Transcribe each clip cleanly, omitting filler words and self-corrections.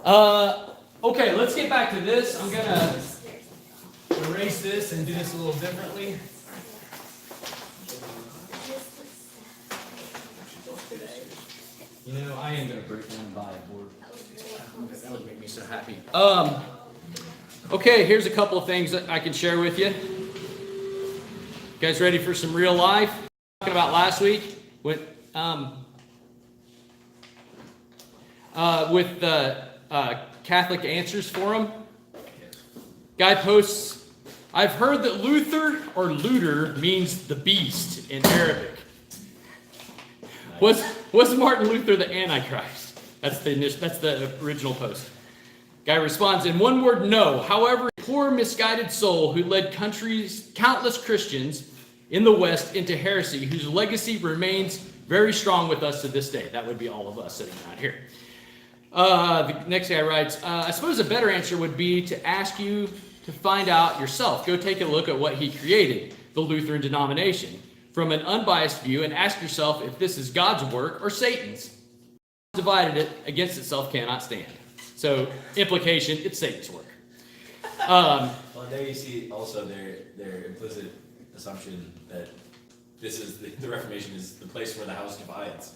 Okay, let's get back to this. I'm gonna erase this and do this a little differently. You know, I am gonna break down and buy a board. That would make me so happy. Okay, here's a couple of things that I can share with you. You guys ready for some real life? Talking about last week with the Catholic Answers Forum. Guy posts, I've heard that Luther or Luter means the beast in Arabic. Was Martin Luther the Antichrist? That's the original post. Guy responds, in one word, no. However, a poor misguided soul who led countless Christians in the West into heresy, whose legacy remains very strong with us to this day. That would be all of us sitting around here. The next guy writes, I suppose a better answer would be to ask you to find out yourself. Go take a look at what he created, the Lutheran denomination, from an unbiased view, and ask yourself if this is God's work or Satan's. Divided it against itself cannot stand. So, implication, it's Satan's work. Well, there you see also their implicit assumption that this is the Reformation is the place where the house divides.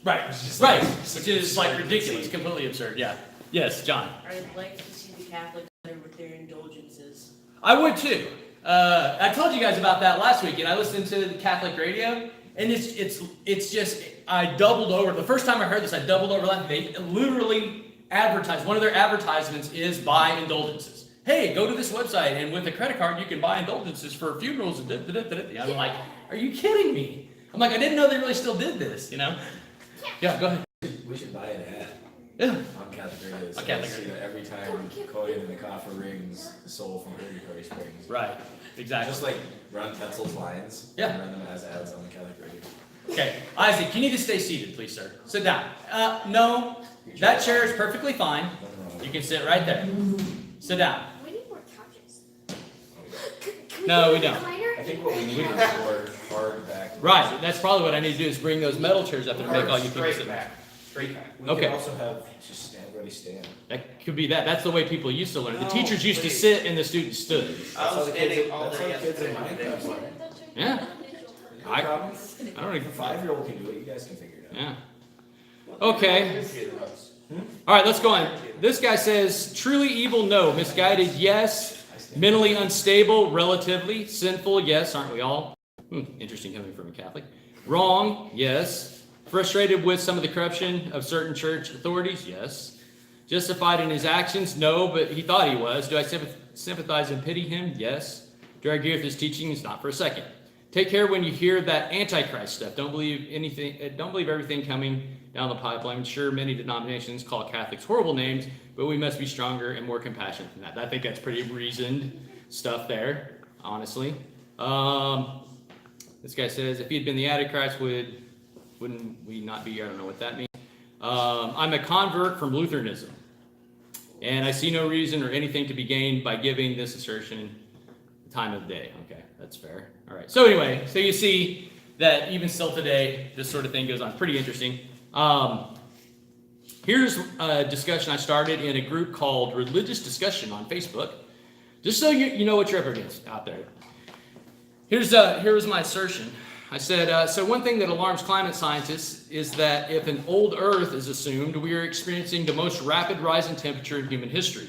Right, which is like ridiculous, completely absurd. Yeah. Yes, John. I'd like to see the Catholics better with their indulgences. I would too. I told you guys about that last week, and I listened to the Catholic radio, and it's just I doubled over. The first time I heard this, I doubled over. They literally advertise. One of their advertisements is buy indulgences. Hey, go to this website, and with a credit card, you can buy indulgences for funerals. And I'm like, are you kidding me? I'm like, I didn't know they really still did this. You know? Yeah, go ahead. We should buy an ad. Yeah. On Catholic Radio. So every time coin in the coffer rings, the soul from purgatory springs. Right. Exactly. Just like run Petzl's lines. Yeah. And run them as ads on the Catholic Radio. Okay, Isaac, you need to stay seated, please, sir. Sit down. No, that chair is perfectly fine. You can sit right there. Sit down. We need more couches. No, we don't. I think what we need is more hard back. Right, that's probably what I need to do is bring those metal chairs up there and make all you people sit back. Straight back. We Okay. can also have just stand. That could be that. That's the way people used to learn. The teachers used to sit and the students stood. I was standing all That's day how the kids in my yesterday. class learn. Yeah. No I problem. don't If even. a 5-year-old can do it, you guys can figure it out. Yeah. Okay. All right, let's go on. This guy says, truly evil, no. Misguided, yes. Mentally unstable, relatively. Sinful, yes. Aren't we all? Interesting coming from a Catholic. Wrong, yes. Frustrated with some of the corruption of certain church authorities, yes. Justified in his actions, no, but he thought he was. Do I sympathize and pity him? Yes. Do I agree with his teachings? Not for a second. Take care when you hear that Antichrist stuff. Don't believe anything. Don't believe everything coming down the pipeline. Sure, many denominations call Catholics horrible names, but we must be stronger and more compassionate than that. I think that's pretty reasoned stuff there, honestly. This guy says, if he had been the Antichrist, wouldn't we not be? I don't know what that means. I'm a convert from Lutheranism, and I see no reason or anything to be gained by giving this assertion the time of day. Okay, that's fair. All right. So anyway, so you see that even still today, this sort of thing goes on. Pretty interesting. Here's a discussion I started in a group called Religious Discussion on Facebook, just so you know what you're up against out there. Here was my assertion. I said, so one thing that alarms climate scientists is that if an old Earth is assumed, we are experiencing the most rapid rise in temperature in human history.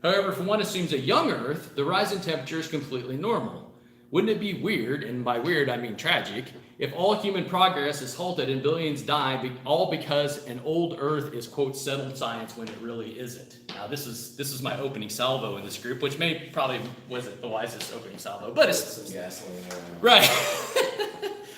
However, if one assumes a young Earth, the rise in temperature is completely normal. Wouldn't it be weird, and by weird I mean tragic, if all human progress is halted and billions die, all because an old Earth is, quote, settled science when it really isn't? Now, this is my opening salvo in this group, which probably wasn't the wisest opening salvo, but it's Some gasoline around. right.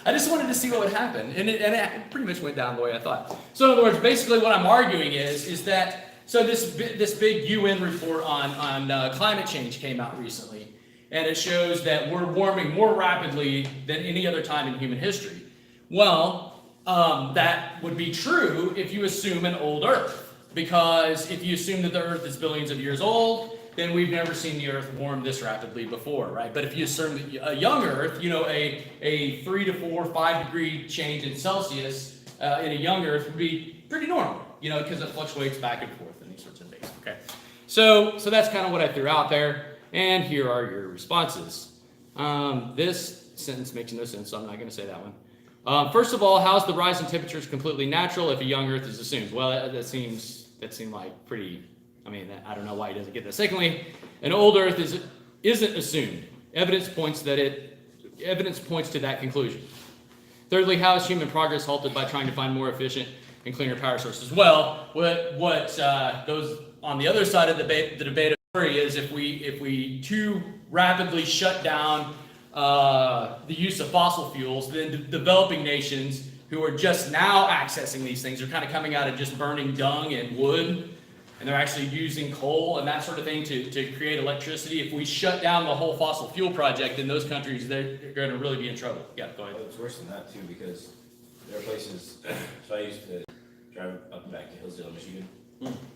I just wanted to see what would happen, and it pretty much went down the way I thought. So, in other words, basically what I'm arguing is that this big UN report on climate change came out recently. And it shows that we're warming more rapidly than any other time in human history. Well, that would be true if you assume an old Earth. Because if you assume that the Earth is billions of years old, then we've never seen the Earth warm this rapidly before, right? But if you assume a young Earth, a 3 to 4, 5 degree change in Celsius in a young Earth would be pretty normal. because it fluctuates back and forth and these sorts of things. Okay, so that's kind of what I threw out there, and here are your responses. This sentence makes no sense, so I'm not going to say that one. First of all, how's the rise in temperatures completely natural if a young Earth is assumed? Well, that seemed like pretty. I mean, I don't know why he doesn't get that. Secondly, an old Earth isn't assumed. Evidence points to that conclusion. Thirdly, how is human progress halted by trying to find more efficient and cleaner power sources? Well, what goes on the other side of the debate is if we too rapidly shut down the use of fossil fuels, then developing nations who are just now accessing these things are kind of coming out of just burning dung and wood, and they're actually using coal and that sort of thing to create electricity. If we shut down the whole fossil fuel project, then those countries, they're going to really be in trouble. Yeah, go ahead. Well, it's worse than that too, because there are places, so I used to drive up and back to Hillsdale, Michigan.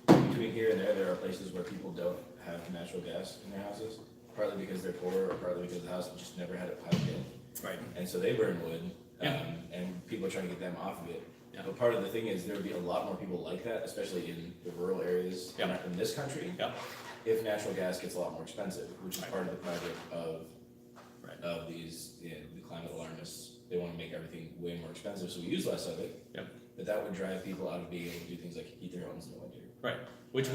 Between here and there are places where people don't have natural gas in their houses, partly because they're poor or partly because the house just never had it piped in. Right. And so they burn wood, and people are trying to get them off of it. Yeah. But part of the thing is there would be a lot more people like that, especially in the rural areas in this country, if natural gas gets a lot more expensive, which is part of the project of these the climate alarmists. They want to make everything way more expensive, so we use less of it. Yep. But that would drive people out of being able to do things like heat their homes in the winter. Right. Which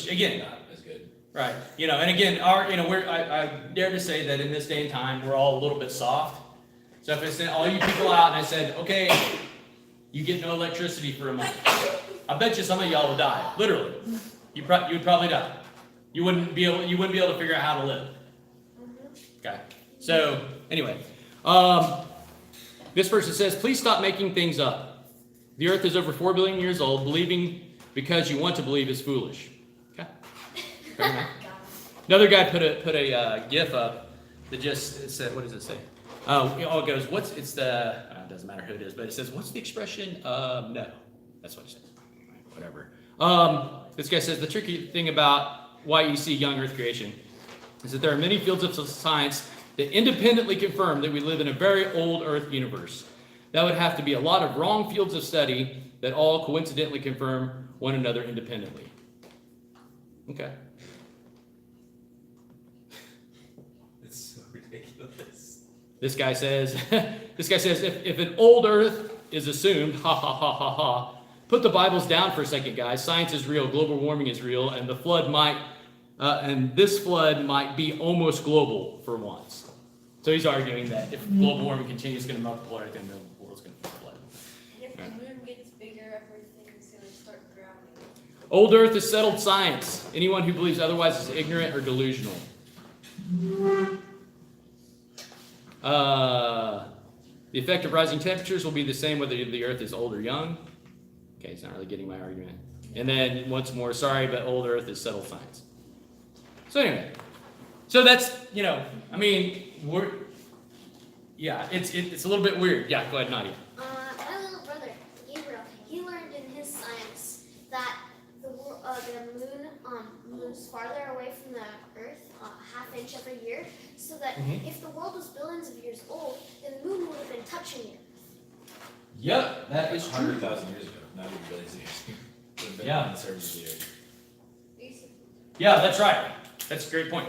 again, not as good. Right. And again, I dare to say that in this day and time, we're all a little bit soft. So if I sent all you people out and I said, okay, you get no electricity for a month, I bet you some of y'all would die. Literally, you would probably die. You wouldn't be able to figure out how to live. Okay. So anyway, this person says, please stop making things up. The Earth is over 4 billion years old. Believing because you want to believe is foolish. Okay. Fair enough. Another guy put a GIF up that just said, what does it say? It goes, it doesn't matter who it is, but it says, what's the expression? No. That's what it says. Whatever. This guy says, the tricky thing about why you see young Earth creation is that there are many fields of science that independently confirm that we live in a very old Earth universe. That would have to be a lot of wrong fields of study that all coincidentally confirm one another independently. Okay. It's so ridiculous. This guy says, if an old Earth is assumed, ha ha ha ha ha, put the Bibles down for a second, guys. Science is real, global warming is real, and this flood might be almost global for once. So he's arguing that if global warming continues, it's going to melt the Earth, and the world's going to flood. And if the moon gets bigger, everything's going to start drowning. Old Earth is settled science. Anyone who believes otherwise is ignorant or delusional. The effect of rising temperatures will be the same whether the Earth is old or young. Okay, he's not really getting my argument. And then once more, sorry, but old Earth is settled science. So anyway, so that's, it's a little bit weird. Yeah, go ahead, Nadia. My little brother, Gabriel, he learned in his science that the moon moves farther away from the Earth, half inch every year, so that if the world was billions of years old, then the moon would have been touching the Earth. Yep, that is true. 100,000 years ago, not even billions of years. It would have been on the surface of the Earth. Yeah, that's right. That's a great point.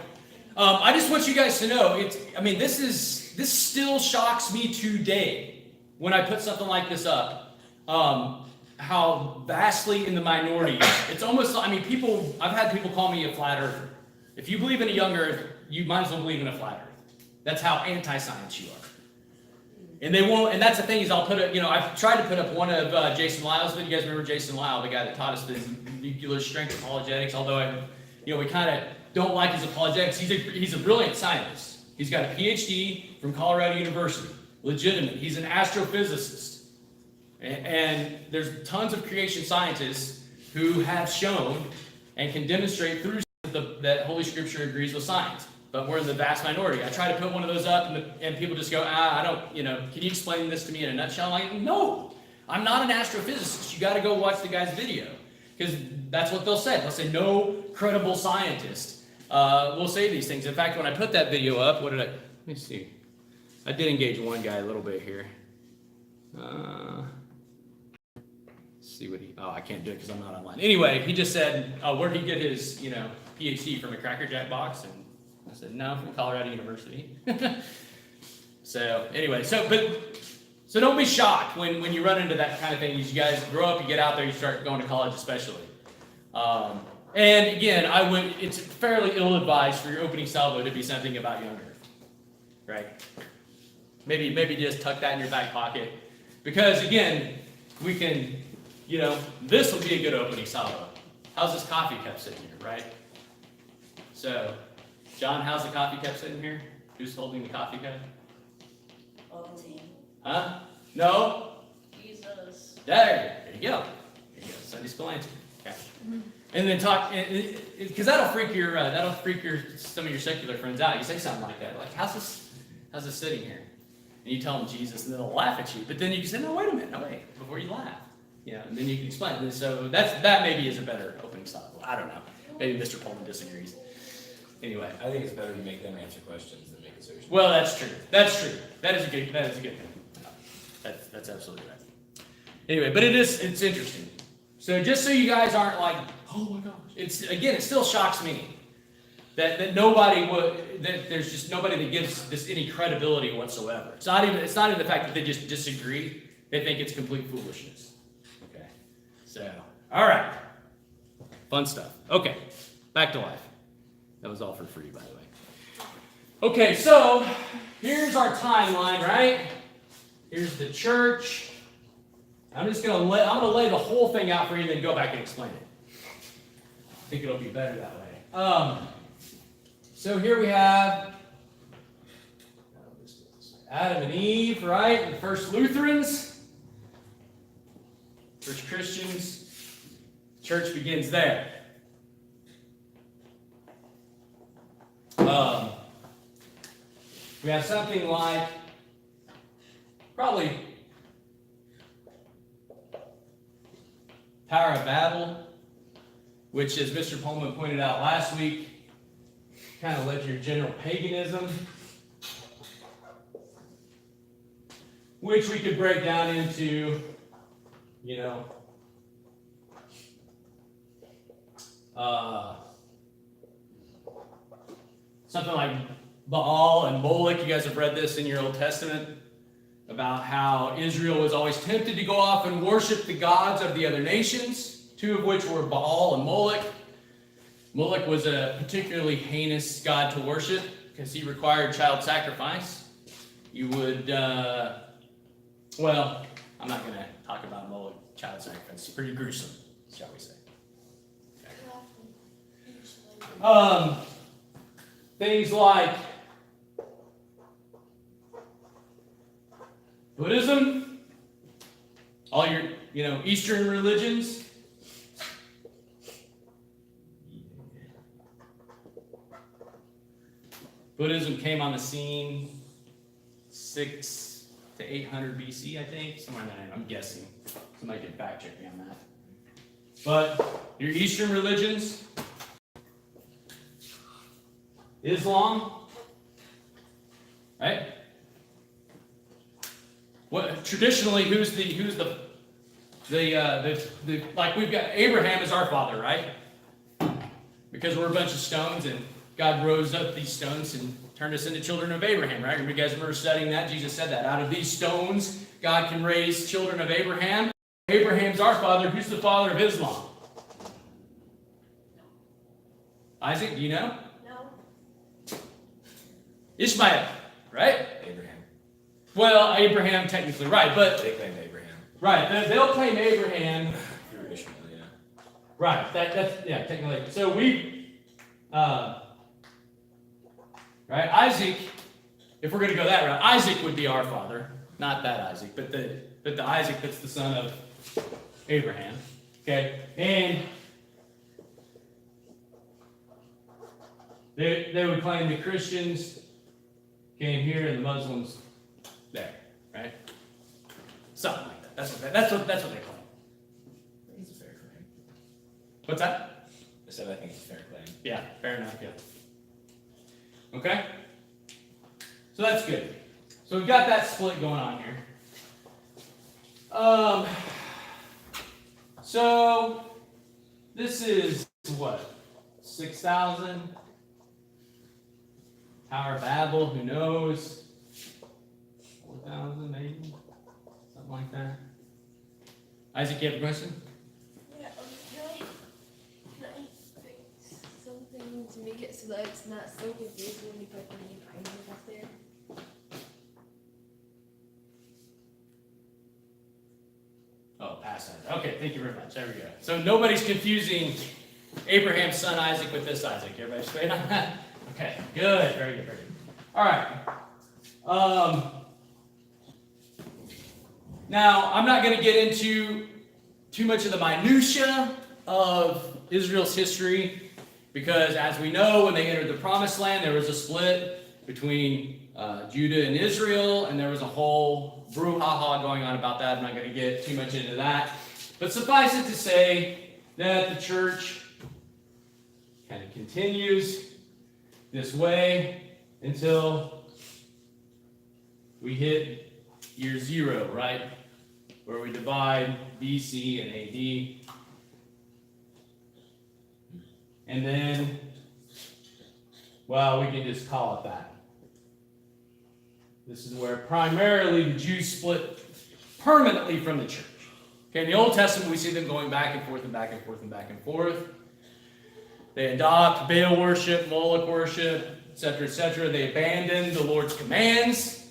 I just want you guys to know, this still shocks me today when I put something like this up. How vastly in the minority. It's almost, I've had people call me a flat earther. If you believe in a young Earth, you might as well believe in a flat Earth. That's how anti-science you are. And they won't, and that's the thing is I've tried to put up one of Jason Lyle's videos. You guys remember Jason Lyle, the guy that taught us the nuclear strength apologetics, although we kind of don't like his apologetics. He's a brilliant scientist. He's got a PhD from Colorado University, legitimate. He's an astrophysicist. And there's tons of creation scientists who have shown and can demonstrate through that Holy Scripture agrees with science. But we're in the vast minority. I try to put one of those up, and people just go, I don't, can you explain this to me in a nutshell? I'm like, no, I'm not an astrophysicist. You got to go watch the guy's video. Because that's what they'll say. They'll say, no credible scientist will say these things. In fact, when I put that video up, let me see. I did engage one guy a little bit here. see what he. Oh, I can't do it because I'm not online. Anyway, he just said, where'd he get his, PhD from a Cracker Jack box? And I said, no, from Colorado University. So anyway, so don't be shocked when you run into that kind of thing. As you guys grow up, you get out there, you start going to college, especially. And again, it's fairly ill-advised for your opening salvo to be something about young earth, right? Maybe just tuck that in your back pocket, because again, we can, this will be a good opening salvo. How's this coffee cup sitting here, right? So, John, how's the coffee cup sitting here? Who's holding the coffee cup? Huh? No? Jesus. There you go. There you go. Sunday school answer. Okay. And then talk, because that'll freak some of your secular friends out. You say something like that, like, how's this sitting here? And you tell them Jesus, and they'll laugh at you. But then you can say, no, wait a minute, before you laugh. And then you can explain it. And so that maybe is a better opening style. I don't know. Maybe Mr. Pullman disagrees. Anyway, I think it's better to make them answer questions than make assertions. well, that's true. That is a good thing. That's absolutely right. Anyway, but it's interesting. So just so you guys aren't like, oh my gosh, it still shocks me that there's just nobody that gives this any credibility whatsoever. It's not even the fact that they just disagree. They think it's complete foolishness. Okay. So, all right. Fun stuff. Okay. Back to life. That was all for free, by the way. Okay, so here's our timeline, right? Here's the church. I'm gonna lay the whole thing out for you and then go back and explain it. I think it'll be better that way. So here we have Adam and Eve, right? The first Lutherans, first Christians. Church begins there. We have something like probably Tower of Babel, which, as Mr. Pullman pointed out last week, kind of led to your general paganism, which we could break down into, something like Baal and Moloch. You guys have read this in your Old Testament about how Israel was always tempted to go off and worship the gods of the other nations, two of which were Baal and Moloch. Moloch was a particularly heinous god to worship because he required child sacrifice. You would, I'm not going to talk about Moloch child sacrifice. It's pretty gruesome, shall we say. Things like Buddhism, all your, Eastern religions. Buddhism came on the scene 600 to 800 BC, I think. Somewhere in that, I'm guessing. Somebody can fact check me on that. But your Eastern religions, Islam, right? What traditionally, who's the like we've got Abraham as our father, right? Because we're a bunch of stones, and God rose up these stones and turned us into children of Abraham, right? You guys remember studying that? Jesus said that out of these stones, God can raise children of Abraham. Abraham's our father. Who's the father of Islam? Isaac, do you know? No. Ishmael, right? Abraham. Well, Abraham technically, right, but They claim Abraham. right, they'll claim Abraham. Through Ishmael, yeah. Right, that's technically. So we, right, Isaac. If we're going to go that route, Isaac would be our father, not that Isaac, but the Isaac that's the son of Abraham. Okay, and they would claim the Christians came here and the Muslims there, right? Something like that. That's what they claim. I think it's a fair claim. What's that? I said I think it's a fair claim. Yeah, fair enough. Yeah. Okay. So that's good. So we've got that split going on here. So this is what? 6,000? Tower of Babel, who knows? 4,000 maybe? Something like that. Isaac, you have a question? Yeah, can I fix something to make it so that it's not so confusing when you put the name Isaac up there? Oh, past Isaac. Okay, thank you very much. There we go. So nobody's confusing Abraham's son Isaac with this Isaac. Everybody straight on that? Okay, good. Very good, very good. All right. Now, I'm not going to get into too much of the minutia of Israel's history because, as we know, when they entered the Promised Land, there was a split between Judah and Israel, and there was a whole brouhaha going on about that. I'm not going to get too much into that. But suffice it to say that the church kind of continues this way until we hit year 0, right? Where we divide BC and AD. And then, well, we can just call it that. This is where primarily the Jews split permanently from the church. Okay, in the Old Testament, we see them going back and forth and back and forth and back and forth. They adopt Baal worship, Moloch worship, etc., etc. They abandon the Lord's commands.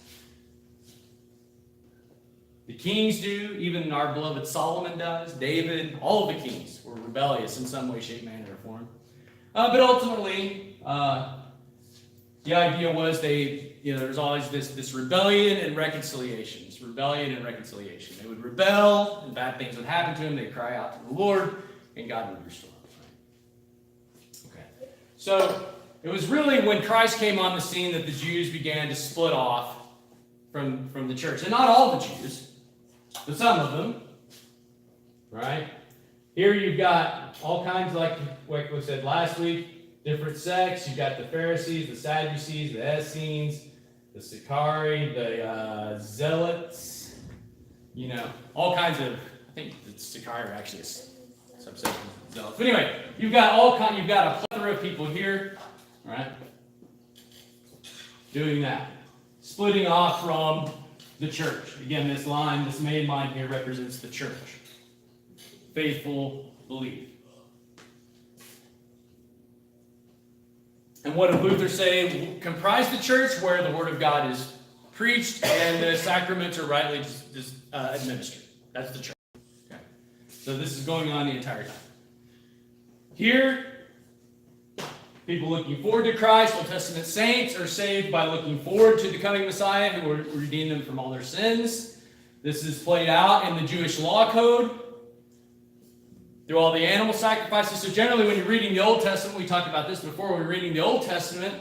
The kings do, even our beloved Solomon does. David, all of the kings were rebellious in some way, shape, manner, or form. But ultimately, the idea was there's always this rebellion and reconciliation. This rebellion and reconciliation. They would rebel, and bad things would happen to them. They'd cry out to the Lord, and God would restore them. Okay. So it was really when Christ came on the scene that the Jews began to split off from the church. And not all the Jews, but some of them. Right? Here you've got all kinds, like we said last week, different sects. You've got the Pharisees, the Sadducees, the Essenes, the Sicarii, the Zealots, all kinds of, I think the Sicarii are actually a subsection of Zealots. But anyway, you've got a plethora of people here, all right, doing that, splitting off from the church. Again, this main line here represents the church. Faithful belief. And what did Luther say comprised the church? Where the Word of God is preached and the sacraments are rightly administered. That's the church. Okay. So this is going on the entire time. Here, people looking forward to Christ, Old Testament saints are saved by looking forward to the coming Messiah who will redeem them from all their sins. This is played out in the Jewish law code through all the animal sacrifices. So generally, when you're reading the Old Testament, we talked about this before, when we're reading the Old Testament,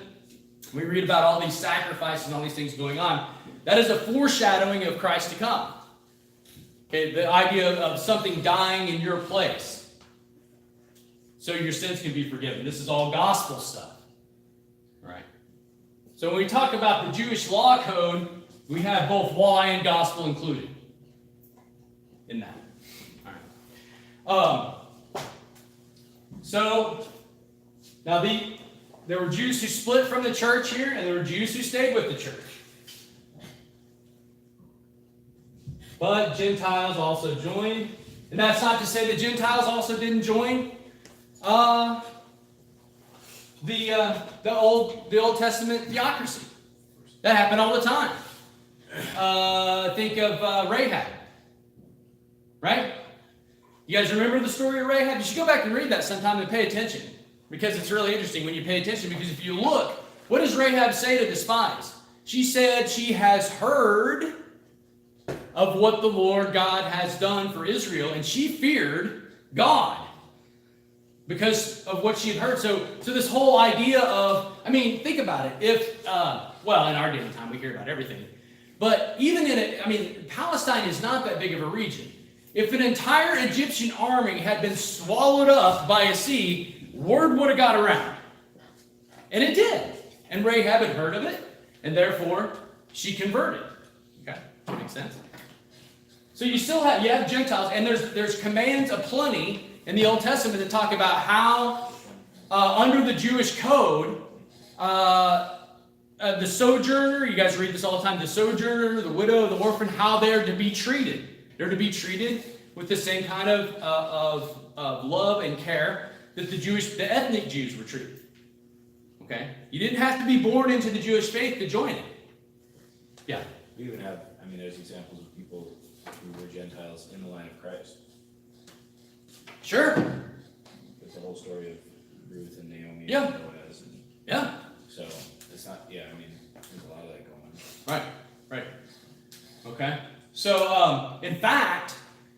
we read about all these sacrifices and all these things going on. That is a foreshadowing of Christ to come. Okay, the idea of something dying in your place so your sins can be forgiven. This is all gospel stuff. All right. So when we talk about the Jewish law code, we have both law and gospel included in that. All right. So now there were Jews who split from the church here, and there were Jews who stayed with the church. But Gentiles also joined. And that's not to say that Gentiles also didn't join the Old Testament theocracy. That happened all the time. Think of Rahab. Right? You guys remember the story of Rahab? You should go back and read that sometime and pay attention. Because it's really interesting when you pay attention. Because if you look, what does Rahab say to the spies? She said she has heard of what the Lord God has done for Israel. And she feared God because of what she had heard. So this whole idea of, think about it. If, in our day and time, we hear about everything. But even Palestine is not that big of a region. If an entire Egyptian army had been swallowed up by a sea, word would have got around. And it did. And Rahab had heard of it, and therefore she converted. Okay, that makes sense. So you have Gentiles, and there's commands aplenty in the Old Testament that talk about how under the Jewish code, the sojourner, you guys read this all the time, the sojourner, the widow, the orphan, how they're to be treated. They're to be treated with the same kind of love and care that the ethnic Jews were treated. Okay? You didn't have to be born into the Jewish faith to join it. Yeah. We even have, there's examples of people who were Gentiles in the line of Christ. Sure. There's the whole story of Ruth and Naomi Yeah. and Boaz. And Yeah. so it's not, there's a lot of that going on. Right. Okay. So, in fact,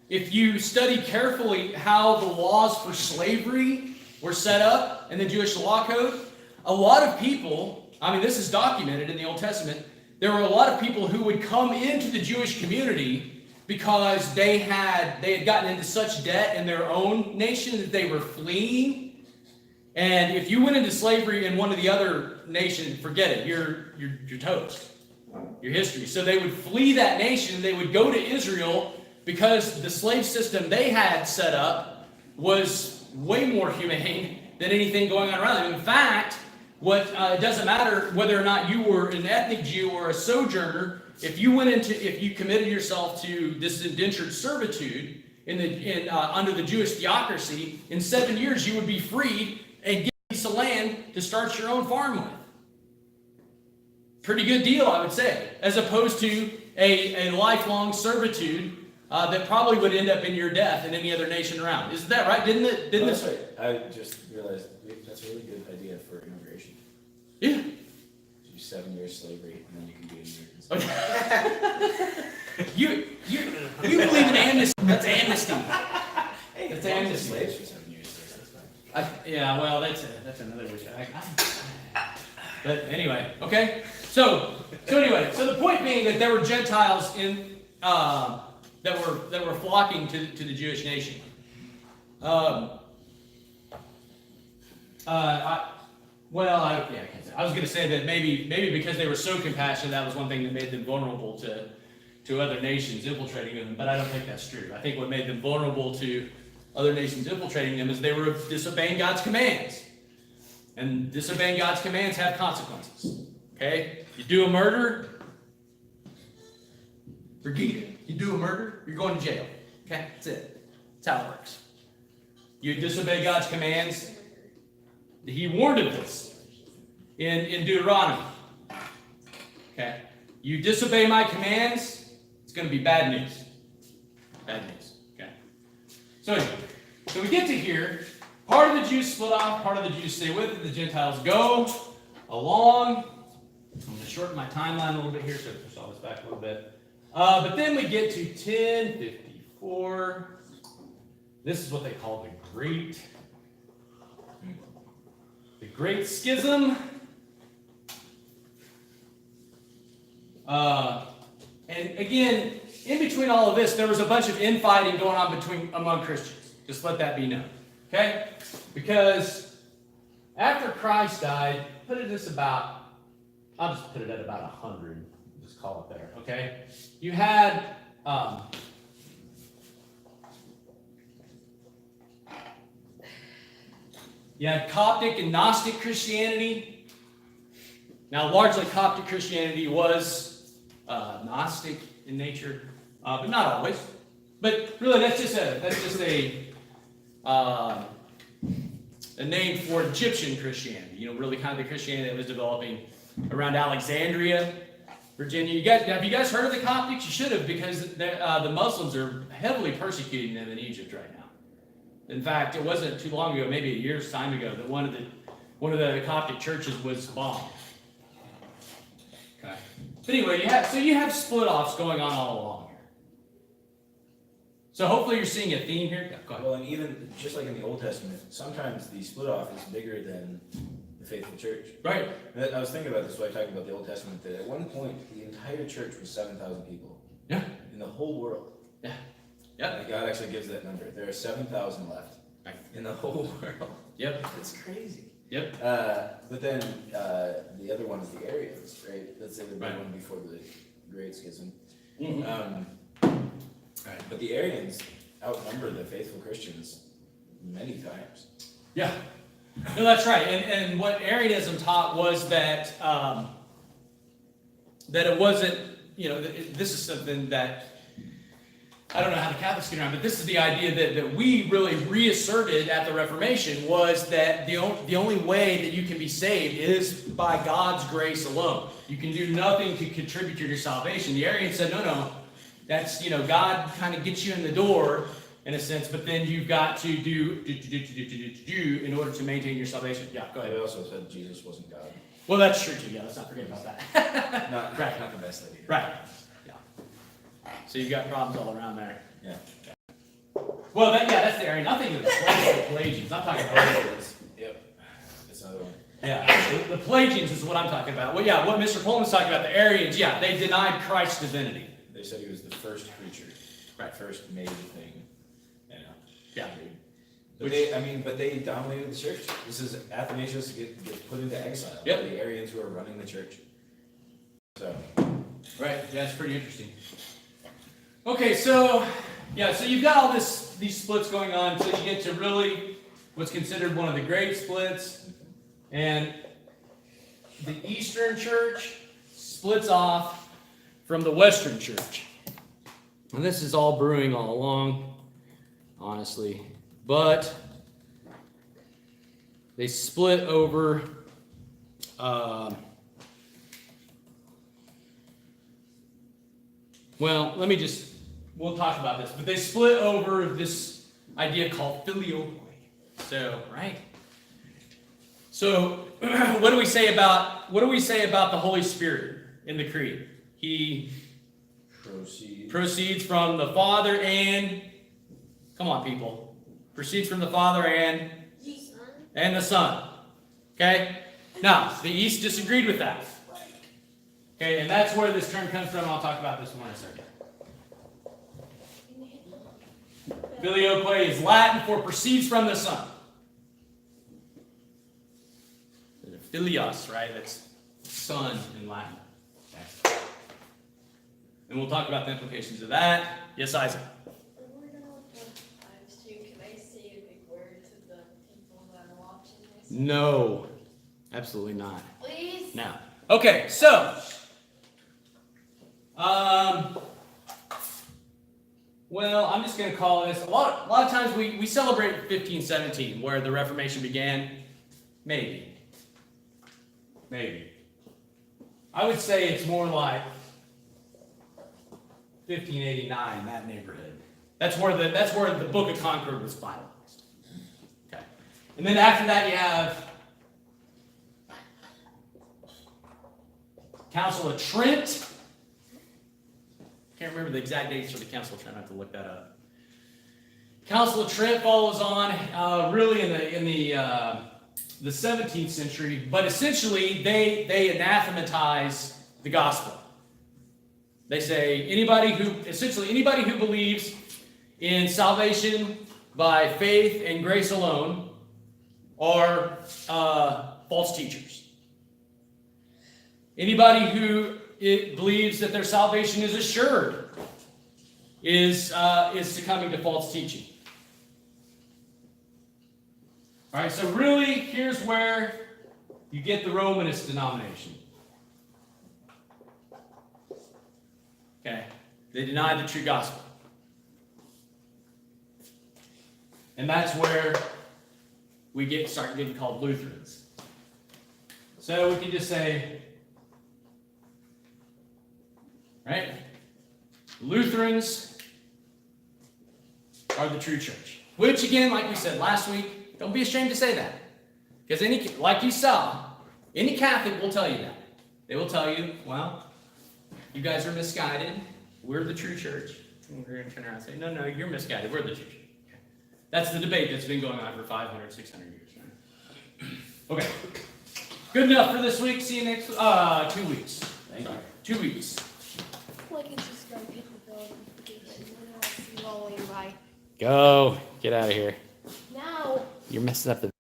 if you study carefully how the laws for slavery were set up in the Jewish law code, a lot of people, this is documented in the Old Testament, there were a lot of people who would come into the Jewish community because they had gotten into such debt in their own nation that they were fleeing. And if you went into slavery in one of the other nations, forget it, you're toast. Your history. So they would flee that nation, they would go to Israel because the slave system they had set up was way more humane than anything going on around them. In fact, it doesn't matter whether or not you were an ethnic Jew or a sojourner, if you committed yourself to this indentured servitude under the Jewish theocracy, in 7 years you would be freed and get a piece of land to start your own farm with. Pretty good deal, I would say, as opposed to a lifelong servitude that probably would end up in your death in any other nation around. Isn't that right? That's right. I just realized that's a really good idea for immigration. Yeah. Do 7 years slavery, and then you can be an immigrant. You believe in amnesty? That's amnesty. That's amnesty. Slaves for 7 years. So that's fine. That's another wish. But anyway, okay. So the point being that there were Gentiles that were flocking to the Jewish nation. I was going to say that maybe because they were so compassionate, that was one thing that made them vulnerable to other nations infiltrating them. But I don't think that's true. I think what made them vulnerable to other nations infiltrating them is they were disobeying God's commands. And disobeying God's commands have consequences. Okay? You do a murder, you do a murder, you're going to jail. Okay? That's it. That's how it works. You disobey God's commands. He warned of this in Deuteronomy. Okay? You disobey my commands, it's going to be bad news. Bad news. Okay? So anyway, so we get to here. Part of the Jews split off, part of the Jews stay with it. The Gentiles go along. I'm going to shorten my timeline a little bit here, so push all this back a little bit. But then we get to 1054. This is what they call the Great Schism. And again, in between all of this, there was a bunch of infighting going on among Christians. Just let that be known. Okay? Because after Christ died, I'll just put it at about 100. Just call it there. Okay? You had Coptic and Gnostic Christianity. Now, largely Coptic Christianity was Gnostic in nature, but not always. But really, that's just a name for Egyptian Christianity. Really kind of the Christianity that was developing around Alexandria, Virginia. Have you guys heard of the Coptics? You should have, because the Muslims are heavily persecuting them in Egypt right now. In fact, it wasn't too long ago, maybe a year's time ago, that one of the Coptic churches was bombed. Okay. But anyway, you have split-offs going on all along here. So hopefully you're seeing a theme here. Yeah, go ahead. Well, and even just like in the Old Testament, sometimes the split-off is bigger than the faithful church. Right. And I was thinking about this while talking about the Old Testament, that at one point, the entire church was 7,000 people. Yeah. In the whole world. Yeah. Yep. And God actually gives that number. There are 7,000 left in the whole world. Yep. It's crazy. Yep. But then the other one is the Arians, right? Let's say the big one before the Great Schism. Mm-hmm. Right. But the Arians outnumber the faithful Christians many times. Yeah. No, that's right. And what Arianism taught was that that it wasn't, this is something that I don't know how the Catholics get around, but this is the idea that we really reasserted at the Reformation, was that the only way that you can be saved is by God's grace alone. You can do nothing to contribute to your salvation. The Arians said, no, that's, God kind of gets you in the door in a sense, but then you've got to do in order to maintain your salvation. Yeah, go ahead. They also said Jesus wasn't God. Well, that's true too. Yeah, let's not forget about that. Not the best idea. Right. Yeah. So you've got problems all around there. Yeah. Well, that's the Arian. I'm thinking of the Pelagians. I'm talking about Arians. Yep. That's another one. Yeah. The Pelagians is what I'm talking about. Well, yeah, what Mr. Pullman's talking about, the Arians, yeah, they denied Christ's divinity. They said he was the first creature. Right. First made thing. Yeah. But they dominated the church. This is Athanasius gets put into exile by the Arians who are running the church. So. Right. Yeah, it's pretty interesting. Okay, so you've got all these splits going on until you get to really what's considered one of the great splits, and the Eastern Church splits off from the Western Church. And this is all brewing all along, honestly. But they split over we'll talk about this, but they split over this idea called filioque. So, right? So, what do we say about the Holy Spirit in the Creed? He proceeds from the Father and, come on people, proceeds from the Father and the Son. Okay? Now, the East disagreed with that. Okay, and that's where this term comes from. I'll talk about this one in a second. Filioque is Latin for proceeds from the Son. Filios, right? That's son in Latin. Okay. And we'll talk about the implications of that. Yes, Isaac. We're gonna look at times too. Can I say a big word to the people that are watching this? No, absolutely not. Please. No. Okay, so well, I'm just going to call this, a lot of times we celebrate 1517, where the Reformation began. Maybe. I would say it's more like 1589, that neighborhood. That's where the Book of Concord was finalized. Okay. And then after that you have Council of Trent. Can't remember the exact dates for the Council of Trent. I have to look that up. Council of Trent follows on really in the 17th century, but essentially they anathematize the gospel. They say anybody who believes in salvation by faith and grace alone are false teachers. Anybody who believes that their salvation is assured is succumbing to false teaching. All right, so really, here's where you get the Romanist denomination. Okay, they deny the true gospel. And that's where we start getting called Lutherans. So we can just say, right? Lutherans are the true church. Which, again, like we said last week, don't be ashamed to say that. Because like you saw, any Catholic will tell you that. They will tell you, well, you guys are misguided. We're the true church. And we're going to turn around and say, no, you're misguided. We're the true church. Okay. That's the debate that's been going on for 500, 600 years. Right? Okay. Good enough for this week. See you next 2 weeks. Thank you. 2 weeks. Like and subscribe, hit the bell notification, and then I'll see you all later. Bye. Go. Get out of here. Now. You're messing up the